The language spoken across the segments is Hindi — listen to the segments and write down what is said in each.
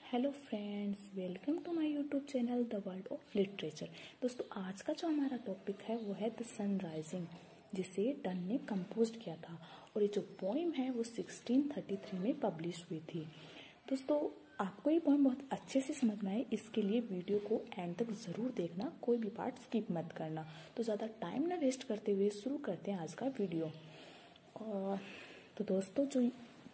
Hello friends, welcome to my YouTube channel the world of literature. दोस्तों, आज का जो हमारा टॉपिक है वो है द सन राइजिंग, जिसे डन ने कंपोज किया था। और ये जो पोइम है वो 1633 में पब्लिश हुई थी। दोस्तों, आपको ये पोइम बहुत अच्छे से समझ में आए, इसके लिए वीडियो को एंड तक ज़रूर देखना, कोई भी पार्ट स्किप मत करना। तो ज़्यादा टाइम ना वेस्ट करते हुए शुरू करते हैं आज का वीडियो। तो दोस्तों, जो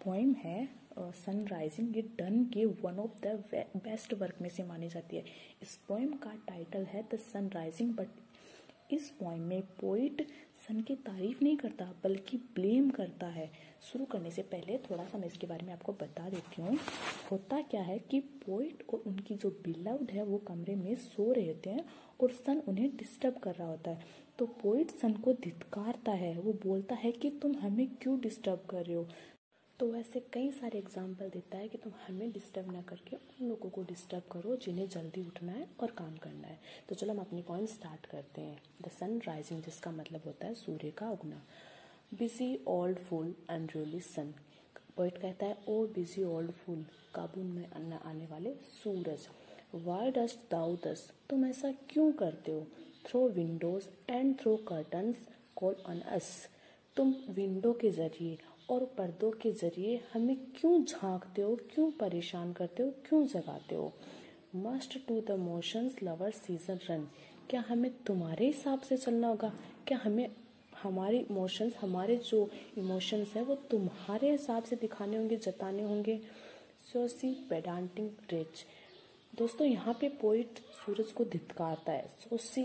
पोइम है सन राइजिंग, ये डन के one of the best work में से मानी जाती है। इस पोइम का टाइटल है द सन राइजिंग, बट इस पोइम में पोइट सन की तारीफ नहीं करता बल्कि ब्लेम करता है। शुरू करने से पहले थोड़ा सा मैं इसके बारे में आपको बता देती हूँ। होता क्या है कि पोइट और उनकी जो बिलव्ड है वो कमरे में सो रहे होते हैं और सन उन्हें डिस्टर्ब कर रहा होता है। तो पोइट सन को धिक्कारता है, वो बोलता है कि तुम हमें क्यों डिस्टर्ब कर रहे हो। तो ऐसे कई सारे एग्जाम्पल देता है कि तुम हमें डिस्टर्ब ना करके उन लोगों को डिस्टर्ब करो जिन्हें जल्दी उठना है और काम करना है। तो चलो हम अपनी पॉइंट स्टार्ट करते हैं। द सन राइजिंग, जिसका मतलब होता है सूर्य का उगना। बिजी ओल्ड फूल अनरूली सन, पोइट कहता है ओ बिजी ओल्ड फूल, काबू में आने वाले सूरज। वाई डस्ट दाउ दस, तुम ऐसा क्यों करते हो। Through windows and through curtains call on us, तुम विंडो के जरिए और पर्दों के जरिए हमें क्यों झांकते हो, क्यों परेशान करते हो, क्यों जगाते हो। Must to the motions lover season run, क्या हमें तुम्हारे हिसाब से चलना होगा, क्या हमें हमारे इमोशंस, हमारे जो इमोशंस है वो तुम्हारे हिसाब से दिखाने होंगे, जताने होंगे। सोसी पेडांटिंग रिच, दोस्तों यहाँ पे पोइट सूरज को धिक्कारता है। Saucy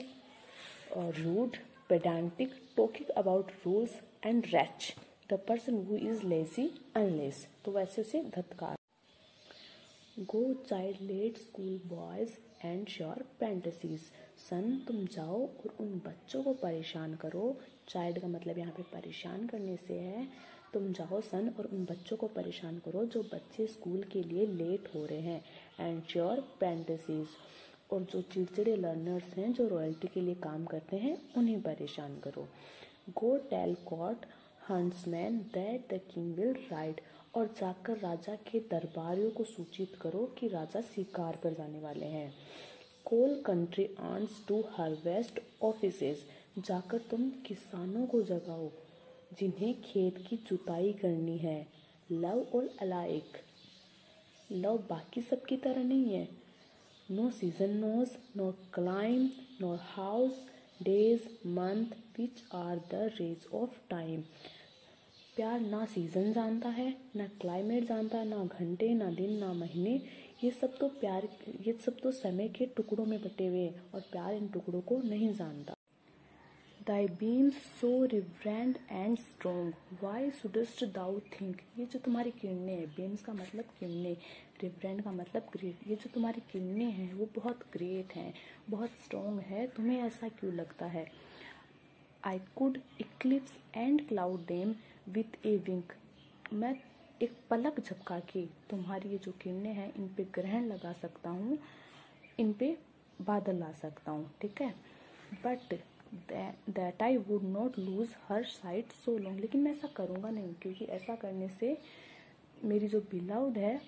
rude, pedantic, talking about rules and wretch, the person who is lazy unless, तो वैसे उसे धत्कार। Go child late school boys and sure fantasies, sun तुम जाओ और उन बच्चों को परेशान करो। चाइल्ड का मतलब यहाँ पे परेशान करने से है। तुम जाओ सन और उन बच्चों को परेशान करो जो बच्चे स्कूल के लिए लेट हो रहे हैं। एंड श्योर फैंटेसीज, और जो चिड़चिड़े लर्नर्स हैं जो रॉयल्टी के लिए काम करते हैं उन्हें परेशान करो। Go tell court huntsman that the king will ride, और जाकर राजा के दरबारियों को सूचित करो कि राजा शिकार पर जाने वाले हैं। Call country ants to harvest offices, जाकर तुम किसानों को जगाओ जिन्हें खेत की जुताई करनी है। लव और अलाइक, लव बाकी सबकी तरह नहीं है। No season knows, no clime, no hours, days month which are the rags of time, प्यार ना सीजन जानता है, ना क्लाइमेट जानता है, ना घंटे, ना दिन, ना महीने। ये सब तो प्यार, ये सब तो समय के टुकड़ों में बटे हुए हैं और प्यार इन टुकड़ों को नहीं जानता। Thy beams so reverend and strong, why shouldst thou think, ये जो तुम्हारी किरणें हैं, beams का मतलब किरणें, reverend का मतलब ग्रेट, ये जो तुम्हारी किरणें हैं वो बहुत ग्रेट हैं, बहुत स्ट्रॉन्ग है, तुम्हें ऐसा क्यों लगता है। I could eclipse and cloud them with a wink, मैं एक पलक झपका के तुम्हारी ये जो किरणें हैं इन पे ग्रहण लगा सकता हूँ, इन पे बादल ला सकता हूँ, ठीक है। But that I would not lose her site so long, लेकिन मैं ऐसा करूँगा नहीं, क्योंकि ऐसा करने से मेरी जो बिलव्ड है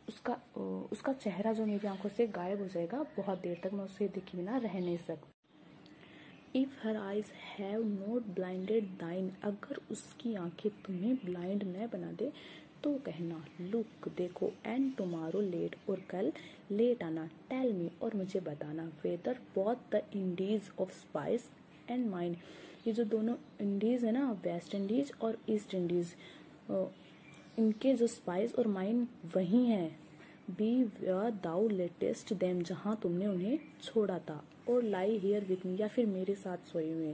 उसका चेहरा जो मेरी आंखों से गायब हो जाएगा, बहुत देर तक मैं उसे देखे बिना रह नहीं सकती। If her eyes have not blinded दाइन, अगर उसकी आंखें तुम्हें ब्लाइंड न बना दे तो कहना लुक देखो, एंड टुमारो लेट, और कल लेट आना, टेल मी, और मुझे बताना, whether both the Indies of spice and mine, ये जो दोनों इंडीज है ना, वेस्ट इंडीज और ईस्ट इंडीज, इनके जो स्पाइस और माइंड वही हैं। बी दाउ लेटेस्ट देम, जहाँ तुमने उन्हें छोड़ा था, और लाई हियर विथ मी, या फिर मेरे साथ सोए हुए।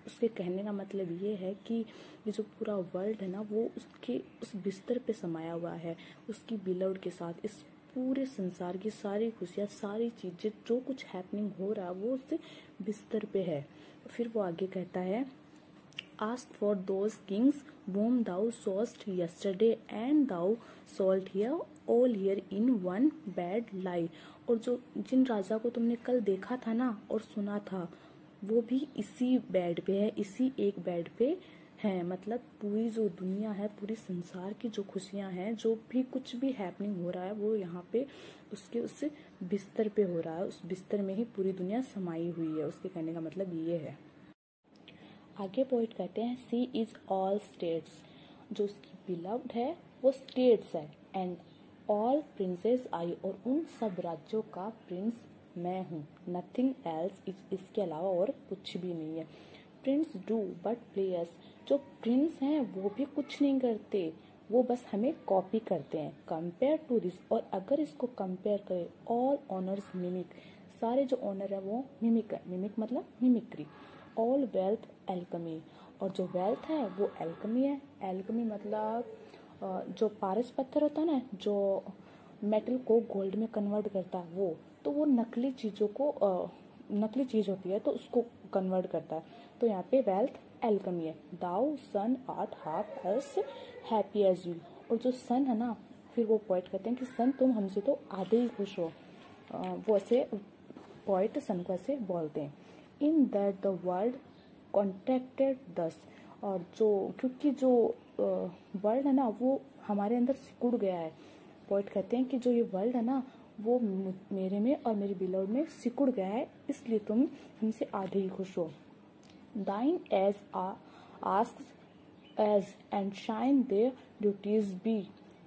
उसके कहने का मतलब ये है कि ये जो पूरा वर्ल्ड है ना वो उसके उस बिस्तर पे समाया हुआ है, उसकी बिलव्ड के साथ। इस पूरे संसार की सारी खुशियाँ, सारी चीजें, जो कुछ हैपनिंग हो रहा है वो उससे बिस्तर पे है। फिर वो आगे कहता है ask for those Kings whom thou sawest yesterday and thou salt here all here in one bed lie, और जो जिन राजा को तुमने कल देखा था ना और सुना था वो भी इसी बेड पे है, इसी एक बेड पे हैं, मतलब पूरी जो दुनिया है, पूरी संसार की जो खुशियां हैं, जो भी कुछ भी हैपनिंग हो रहा है वो यहाँ पे उसके उस बिस्तर पे हो रहा है। उस बिस्तर में ही पूरी दुनिया समाई हुई है। उसके कहने का मतलब ये है। आगे पोइट कहते हैं सी इज ऑल स्टेट्स, जो उसकी बिलव्ड है वो स्टेट्स है, एंड ऑल प्रिंसेस आई, और उन सब राज्यों का प्रिंस मैं हूँ, नथिंग एल्स, इसके अलावा और कुछ भी नहीं है। प्रिंस डू बट प्लेयर्स, जो प्रिंस हैं वो भी कुछ नहीं करते, वो बस हमें कॉपी करते हैं। कंपेयर टू दिस, और अगर इसको कंपेयर करें, ऑल ऑनर्स मिमिक, सारे जो ऑनर है वो मिमिक है। मिमिक मतलब मिमिक्री। ऑल वेल्थ एल्कमी, और जो वेल्थ है वो एल्कमी है। एल्कमी मतलब जो पारस पत्थर होता है ना, जो मेटल को गोल्ड में कन्वर्ट करता है वो, तो वो नकली चीज़ों को नकली चीज़ होती है तो उसको कन्वर्ट करता है। तो यहाँ पे वेल्थ एल्कमी है। Thou sun art half as happy as you, और जो सन है ना, फिर वो पोइट कहते हैं कि सन तुम हमसे तो आधे ही खुश हो। वो ऐसे पोइट सन को ऐसे बोलते हैं। In that the world contracted दस, और जो क्योंकि जो वर्ल्ड है ना वो हमारे अंदर सिकुड़ गया है। पोइट कहते हैं कि जो ये वर्ल्ड है ना वो मेरे में और मेरे बिलव्ड में सिकुड़ गया है, इसलिए तुम हमसे आधे ही खुश हो। Thine age asks ease and shine their duties be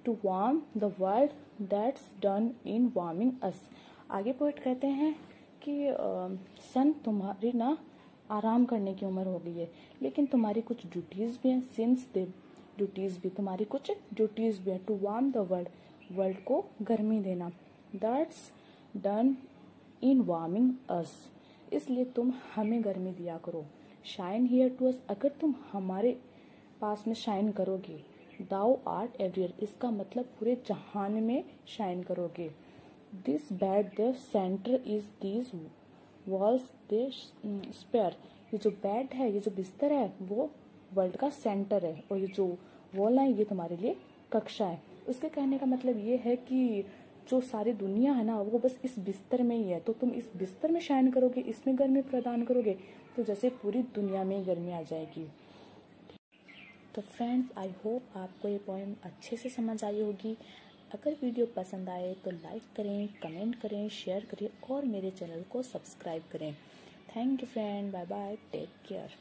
to warm the world that's done in warming us. आगे पोइट कहते हैं कि सन तुम्हारी ना आराम करने की उम्र हो गई है, लेकिन तुम्हारी कुछ ड्यूटीज भी हैं। सिंस दे ड्यूटीज भी, तुम्हारी कुछ ड्यूटीज भी है। To warm the world, world को गर्मी देना। That's done in warming us, इसलिए तुम हमें गर्मी दिया करो। शाइन हियर टू अस, अगर तुम हमारे पास में शाइन करोगे। दाउ आर्ट एवरीवेयर, इसका मतलब पूरे जहान में शाइन करोगे। This bed the centre is these walls thy sphere, ये जो बेड है, ये जो बिस्तर है वो वर्ल्ड का सेंटर है, और ये जो वॉल है ये तुम्हारे लिए कक्षा है। उसके कहने का मतलब ये है कि जो सारी दुनिया है ना वो बस इस बिस्तर में ही है, तो तुम इस बिस्तर में शाइन करोगे, इसमें गर्मी प्रदान करोगे, तो जैसे पूरी दुनिया में गर्मी आ जाएगी। तो फ्रेंड्स, आई होप आपको ये पोएम अच्छे से समझ आई होगी। अगर वीडियो पसंद आए तो लाइक करें, कमेंट करें, शेयर करें और मेरे चैनल को सब्सक्राइब करें। Thank you friend, bye bye, take care.